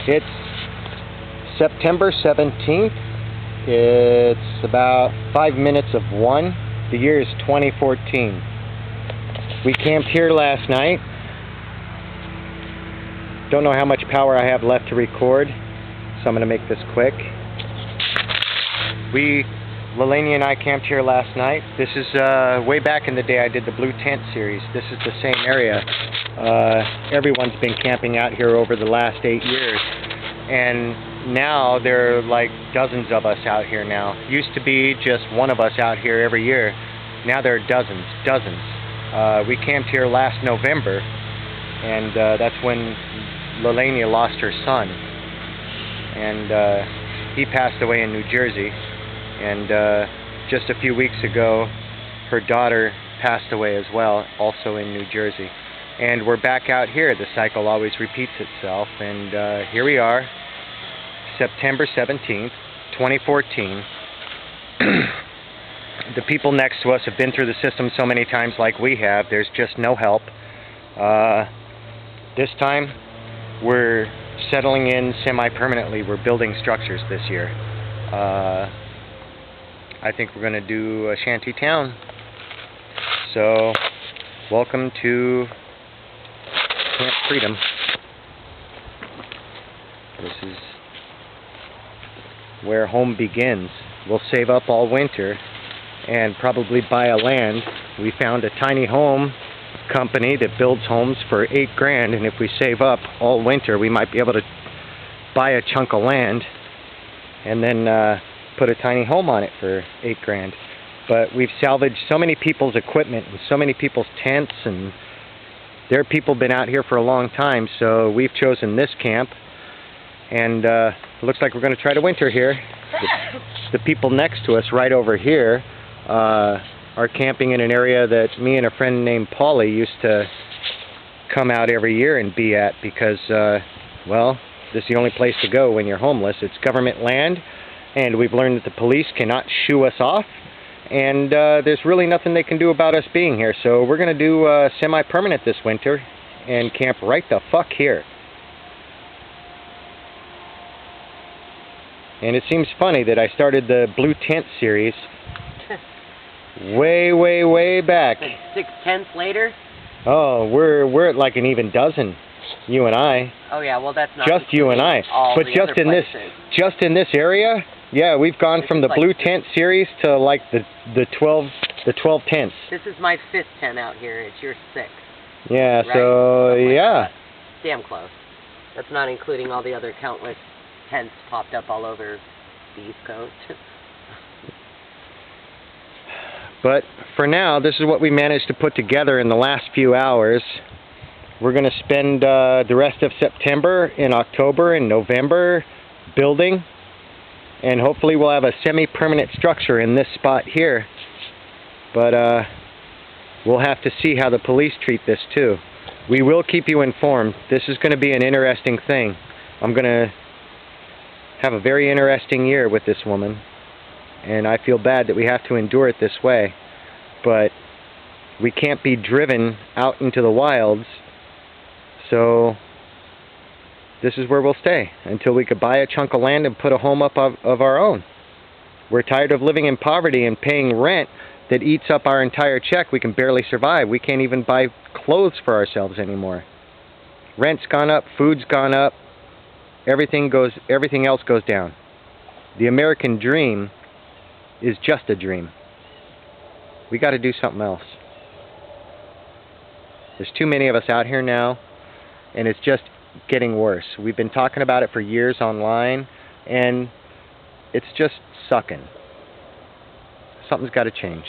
It's September 17th. It's about 5 minutes of 1. The year is 2014. We camped here last night. Don't know how much power I have left to record, so I'm going to make this quick. Lelania and I camped here last night. This is way back in the day I did the Blue Tent series. This is the same area. Everyone's been camping out here over the last 8 years. And now there are like dozens of us out here now. Used to be just one of us out here every year. Now there are dozens. We camped here last November, and that's when Lelania lost her son. And he passed away in New Jersey. And just a few weeks ago, her daughter passed away as well, also in New Jersey. And we're back out here. The cycle always repeats itself. And here we are, September 17th, 2014. The people next to us have been through the system so many times like we have. There's just no help. This time, we're settling in semi-permanently. We're building structures this year. I think we're going to do a shanty town. So, welcome to Camp Freedom. This is where home begins. We'll save up all winter and probably buy a land. We found a tiny home company that builds homes for $8 grand, and if we save up all winter, we might be able to buy a chunk of land and then put a tiny home on it for $8 grand. But we've salvaged so many people's equipment and so many people's tents, and there are people been out here for a long time, so we've chosen this camp, and it looks like we're going to try to winter here. The people next to us right over here are camping in an area that me and a friend named Paulie used to come out every year and be at because, well, this is the only place to go when you're homeless. It's government land, and we've learned that the police cannot shoo us off, and there's really nothing they can do about us being here. So we're going to do semi-permanent this winter and camp right the fuck here. And it seems funny that I started the Blue Tent series way back. 6 tents later? Oh, we're at like an even dozen, you and I. Oh yeah, well that's not just you and I. But just in this area, yeah, we've gone from the Blue Tent series to like the 12 tents. This is my 5th tent out here. It's your 6th. Yeah, right? so yeah. Damn close. That's not including all the other countless tents popped up all over the East Coast. But for now, this is what we managed to put together in the last few hours. We're going to spend the rest of September and October and November building, and hopefully we'll have a semi-permanent structure in this spot here. But we'll have to see how the police treat this too. We will keep you informed. This is going to be an interesting thing. I'm going to have a very interesting year with this woman, and I feel bad that we have to endure it this way. But we can't be driven out into the wilds, so this is where we'll stay until we could buy a chunk of land and put a home up of our own. We're tired of living in poverty and paying rent that eats up our entire check. We can barely survive. We can't even buy clothes for ourselves anymore. Rent's gone up, food's gone up, everything else goes down. The American dream is just a dream. We got to do something else. There's too many of us out here now, and it's just getting worse. We've been talking about it for years online, and it's just sucking. Something's got to change.